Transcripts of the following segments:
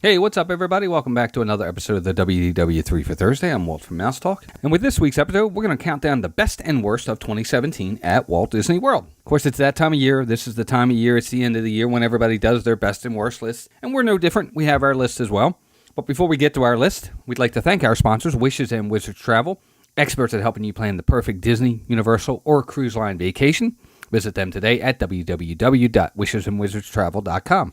Hey, what's up, everybody? Welcome back to another episode of the WDW3 for Thursday. I'm Walt from Mouse Talk. And with this week's episode, we're going to count down the best and worst of 2017 at Walt Disney World. Of course, it's that time of year. This is the time of year. It's the end of the year when everybody does their best and worst lists. And we're no different. We have our list as well. But before we get to our list, we'd like to thank our sponsors, Wishes and Wizards Travel, experts at helping you plan the perfect Disney, Universal, or cruise line vacation. Visit them today at www.wisesandwizardstravel.com.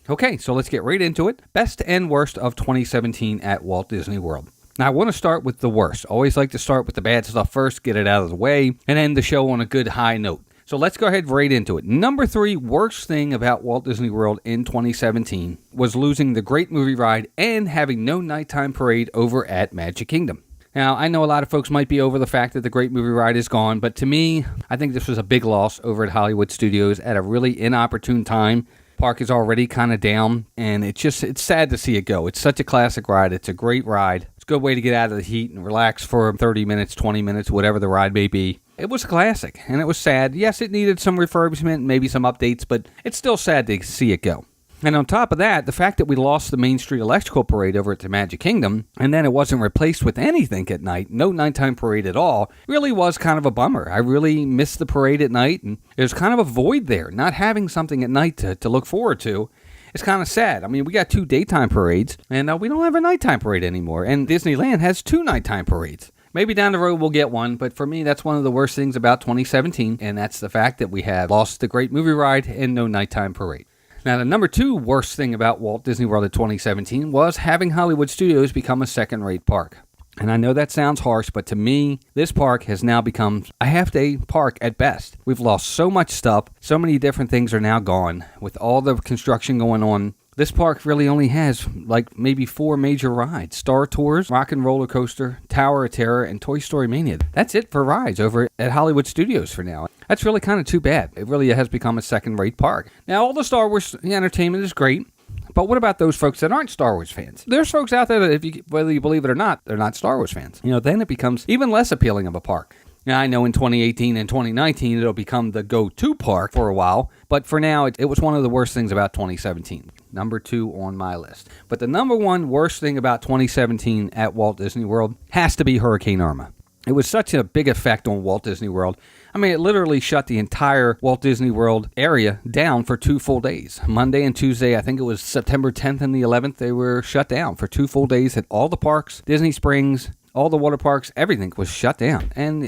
Okay, so let's get right into it. Best and worst of 2017 at Walt Disney World. Now, I want to start with the worst. Always like to start with the bad stuff first, get it out of the way, and end the show on a good high note. So let's go ahead right into it. Number 3 worst thing about Walt Disney World in 2017 was losing the Great Movie Ride and having no nighttime parade over at Magic Kingdom. Now, I know a lot of folks might be over the fact that the Great Movie Ride is gone, but to me, I think this was a big loss over at Hollywood Studios at a really inopportune time. Park is already kind of down, and it's sad to see it go. It's such a classic ride. It's a great ride. It's a good way to get out of the heat and relax for 30 minutes, 20 minutes, whatever the ride may be. It was a classic, and it was sad. Yes, it needed some refurbishment, maybe some updates, but it's still sad to see it go. And on top of that, the fact that we lost the Main Street Electrical Parade over at the Magic Kingdom, and then it wasn't replaced with anything at night, no nighttime parade at all, really was kind of a bummer. I really missed the parade at night, and there's kind of a void there. Not having something at night to look forward to is kind of sad. I mean, we got 2 daytime parades, and we don't have a nighttime parade anymore, and Disneyland has 2 nighttime parades. Maybe down the road we'll get one, but for me, that's one of the worst things about 2017, and that's the fact that we have lost the Great Movie Ride and no nighttime parade. Now, the number 2 worst thing about Walt Disney World in 2017 was having Hollywood Studios become a second-rate park. And I know that sounds harsh, but to me, this park has now become a half-day park at best. We've lost so much stuff. So many different things are now gone. With all the construction going on, this park really only has like maybe 4 major rides. Star Tours, Rock and Roller Coaster, Tower of Terror, and Toy Story Mania. That's it for rides over at Hollywood Studios for now. That's really kind of too bad. It really has become a second-rate park. Now, all the Star Wars entertainment is great, but what about those folks that aren't Star Wars fans? There's folks out there that, whether you believe it or not, they're not Star Wars fans. Then it becomes even less appealing of a park. Now, I know in 2018 and 2019, it'll become the go-to park for a while, but for now, it was one of the worst things about 2017. Number 2 on my list. But the number 1 worst thing about 2017 at Walt Disney World has to be Hurricane Irma. It was such a big effect on Walt Disney World. I mean, it literally shut the entire Walt Disney World area down for 2 full days. Monday and Tuesday, I think it was September 10th and the 11th, they were shut down for 2 full days at all the parks, Disney Springs, all the water parks, everything was shut down. And,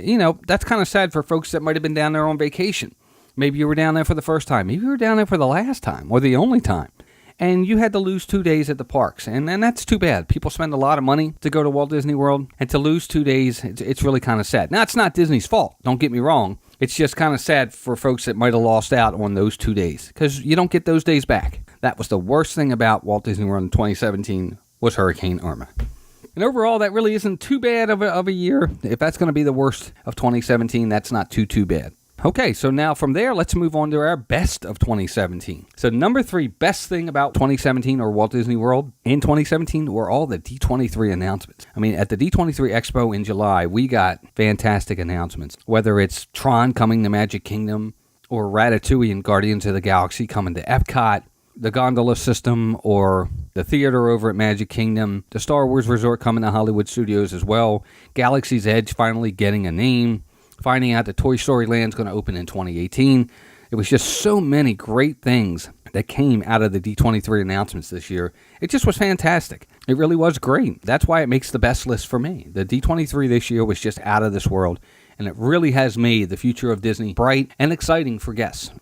that's kind of sad for folks that might have been down there on vacation. Maybe you were down there for the first time. Maybe you were down there for the last time or the only time. And you had to lose 2 days at the parks. And that's too bad. People spend a lot of money to go to Walt Disney World. And to lose 2 days, it's really kind of sad. Now, it's not Disney's fault. Don't get me wrong. It's just kind of sad for folks that might have lost out on those 2 days. Because you don't get those days back. That was the worst thing about Walt Disney World in 2017 was Hurricane Irma. And overall, that really isn't too bad of a year. If that's going to be the worst of 2017, that's not too bad. Okay, so now from there, let's move on to our best of 2017. So number 3 best thing about 2017 or Walt Disney World in 2017 were all the D23 announcements. I mean, at the D23 Expo in July, we got fantastic announcements. Whether it's Tron coming to Magic Kingdom or Ratatouille and Guardians of the Galaxy coming to Epcot, the gondola system or the theater over at Magic Kingdom, the Star Wars Resort coming to Hollywood Studios as well, Galaxy's Edge finally getting a name, finding out that Toy Story Land's going to open in 2018. It was just so many great things that came out of the D23 announcements this year. It just was fantastic. It really was great. That's why it makes the best list for me. The D23 this year was just out of this world, and it really has made the future of Disney bright and exciting for guests.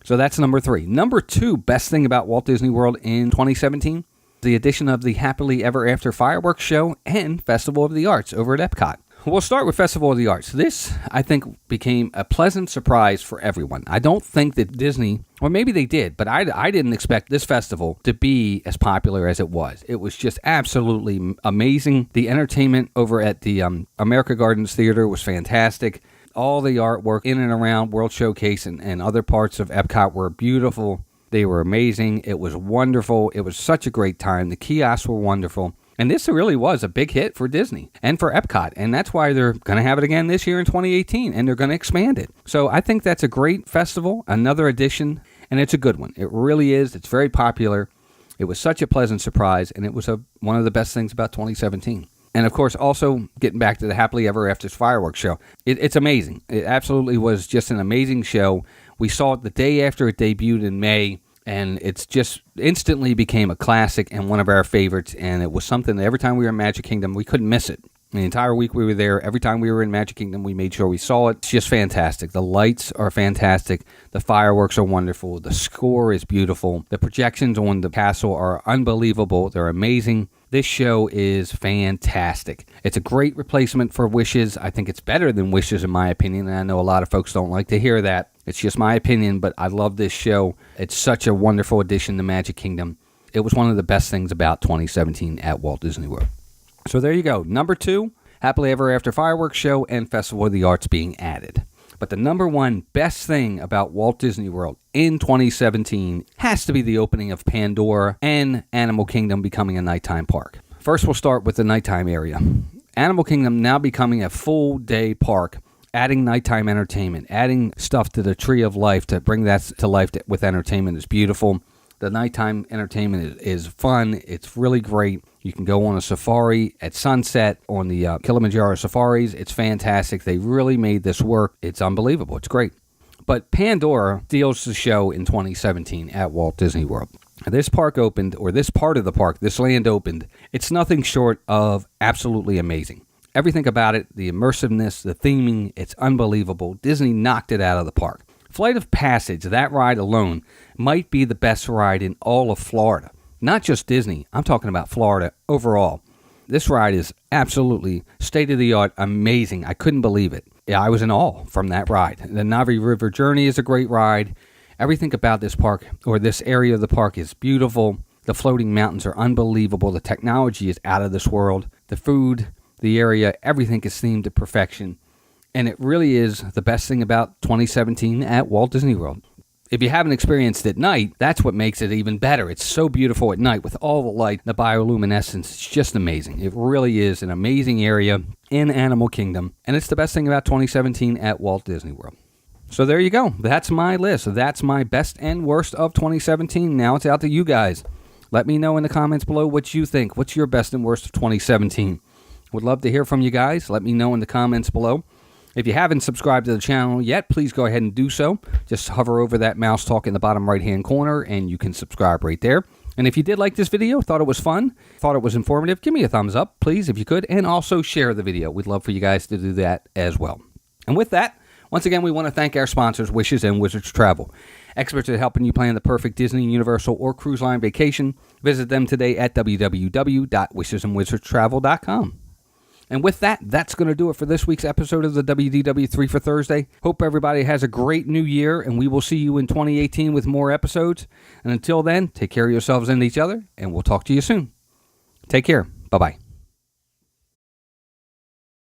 So that's number 3. Number 2 best thing about Walt Disney World in 2017, the addition of the Happily Ever After fireworks show and Festival of the Arts over at Epcot. We'll start with Festival of the Arts. This, I think, became a pleasant surprise for everyone. I don't think that Disney, or maybe they did, but I didn't expect this festival to be as popular as it was. It was just absolutely amazing. The entertainment over at the America Gardens Theater was fantastic. All the artwork in and around World Showcase and other parts of Epcot were beautiful. They were amazing. It was wonderful. It was such a great time. The kiosks were wonderful. And this really was a big hit for Disney and for Epcot. And that's why they're going to have it again this year in 2018. And they're going to expand it. So I think that's a great festival, another edition. And it's a good one. It really is. It's very popular. It was such a pleasant surprise, and it was one of the best things about 2017. And of course, also getting back to the Happily Ever After's fireworks show. It's amazing. It absolutely was just an amazing show. We saw it the day after it debuted in May, and it's just instantly became a classic and one of our favorites. And it was something that every time we were in Magic Kingdom, we couldn't miss it. The entire week we were there, every time we were in Magic Kingdom, we made sure we saw it. It's just fantastic. The lights are fantastic. The fireworks are wonderful. The score is beautiful. The projections on the castle are unbelievable. They're amazing. This show is fantastic. It's a great replacement for Wishes. I think it's better than Wishes in my opinion, and I know a lot of folks don't like to hear that. It's just my opinion, but I love this show. It's such a wonderful addition to Magic Kingdom. It was one of the best things about 2017 at Walt Disney World. So there you go. Number 2, Happily Ever After Fireworks Show and Festival of the Arts being added. But the number one best thing about Walt Disney World in 2017 has to be the opening of Pandora and Animal Kingdom becoming a nighttime park. First, we'll start with the nighttime area. Animal Kingdom now becoming a full-day park, adding nighttime entertainment, adding stuff to the Tree of Life to bring that to life with entertainment is beautiful. The nighttime entertainment is fun. It's really great. You can go on a safari at sunset on the Kilimanjaro safaris. It's fantastic. They really made this work. It's unbelievable. It's great. But Pandora steals the show in 2017 at Walt Disney World. This park opened, or this part of the park, this land opened. It's nothing short of absolutely amazing. Everything about it, the immersiveness, the theming, it's unbelievable. Disney knocked it out of the park. Flight of Passage, that ride alone, might be the best ride in all of Florida. Not just Disney, I'm talking about Florida overall. This ride is absolutely state-of-the-art, amazing. I couldn't believe it. Yeah, I was in awe from that ride. The Navi River Journey is a great ride. Everything about this park, or this area of the park, is beautiful. The floating mountains are unbelievable. The technology is out of this world. The food, the area, everything is themed to perfection. And it really is the best thing about 2017 at Walt Disney World. If you haven't experienced it at night, that's what makes it even better. It's so beautiful at night with all the light, the bioluminescence. It's just amazing. It really is an amazing area in Animal Kingdom. And it's the best thing about 2017 at Walt Disney World. So there you go. That's my list. That's my best and worst of 2017. Now it's out to you guys. Let me know in the comments below what you think. What's your best and worst of 2017? Would love to hear from you guys. Let me know in the comments below. If you haven't subscribed to the channel yet, please go ahead and do so. Just hover over that mouse talk in the bottom right-hand corner, and you can subscribe right there. And if you did like this video, thought it was fun, thought it was informative, give me a thumbs up, please, if you could, and also share the video. We'd love for you guys to do that as well. And with that, once again, we want to thank our sponsors, Wishes and Wizards Travel. Experts at helping you plan the perfect Disney, Universal, or cruise line vacation. Visit them today at www.wishesandwizardstravel.com. And with that, that's going to do it for this week's episode of the WDW3 for Thursday. Hope everybody has a great new year, and we will see you in 2018 with more episodes. And until then, take care of yourselves and each other, and we'll talk to you soon. Take care. Bye-bye.